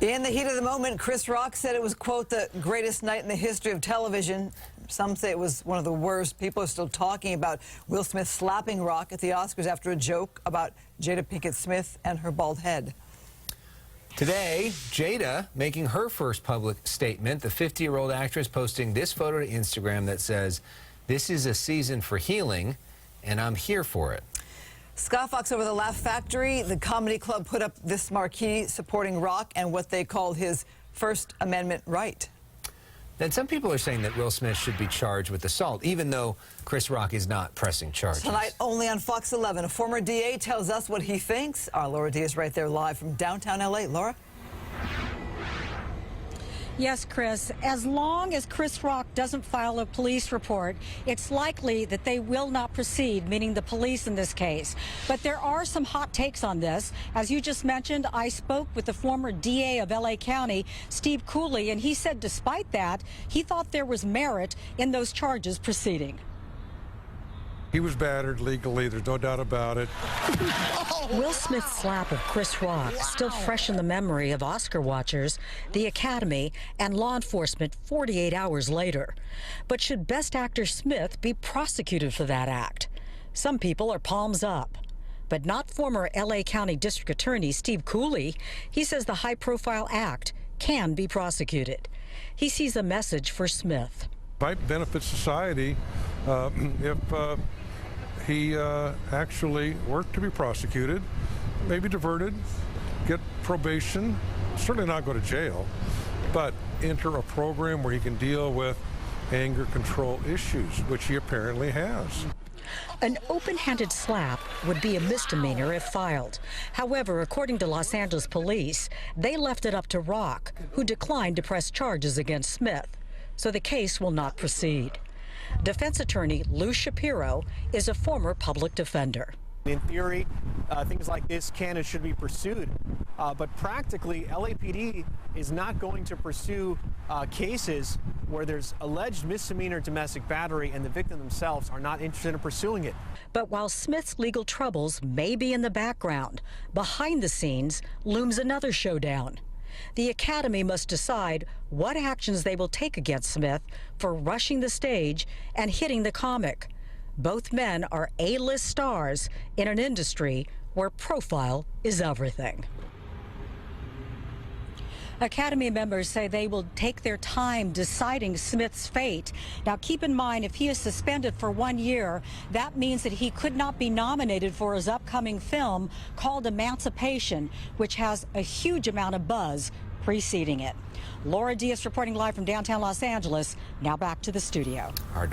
In the heat of the moment, Chris Rock said it was, quote, the greatest night in the history of television. Some say it was one of the worst. People are still talking about Will Smith slapping Rock at the Oscars after a joke about Jada Pinkett Smith and her bald head. Today, Jada making her first public statement. The 50-year-old actress posting this photo to Instagram that says, "This is a season for healing, and I'm here for it." Scott Fox over the Laugh Factory. The comedy club put up this marquee supporting Rock and what they called his First Amendment right. Then some people are saying that Will Smith should be charged with assault, even though Chris Rock is not pressing charges. Tonight, only on Fox 11, a former DA tells us what he thinks. Our Laura D is right there live from downtown L.A. Laura? Yes, Chris. As long as Chris Rock doesn't file a police report, it's likely that they will not proceed, meaning the police in this case. But there are some hot takes on this. As you just mentioned, I spoke with the former DA of L.A. County, Steve Cooley, and he said despite that, he thought there was merit in those charges proceeding. He was battered legally, there's no doubt about it. Will Smith's slap of Chris Rock, still fresh in the memory of Oscar watchers, the Academy, and law enforcement 48 hours later. But should Best Actor Smith be prosecuted for that act? Some people are palms up, but not former L.A. County District Attorney Steve Cooley. He says the high-profile act can be prosecuted. He sees a message for Smith. Might benefit society if he actually were to be prosecuted, maybe diverted, get probation, certainly not go to jail, but enter a program where he can deal with anger control issues, which he apparently has. An open-handed slap would be a misdemeanor if filed. However, according to Los Angeles police, they left it up to Rock, who declined to press charges against Smith. So the case will not proceed. Defense attorney Lou Shapiro is a former public defender. In theory, things like this can and should be pursued, but practically LAPD is not going to pursue cases where there's alleged misdemeanor domestic battery and the victim themselves are not interested in pursuing it. But while Smith's legal troubles may be in the background, behind the scenes looms another showdown. The Academy must decide what actions they will take against Smith for rushing the stage and hitting the comic. Both men are A-list stars in an industry where profile is everything. Academy members say they will take their time deciding Smith's fate. Now, keep in mind, if he is suspended for 1 year, that means that he could not be nominated for his upcoming film called Emancipation, which has a huge amount of buzz preceding it. Laura Diaz reporting live from downtown Los Angeles. Now back to the studio. Hard to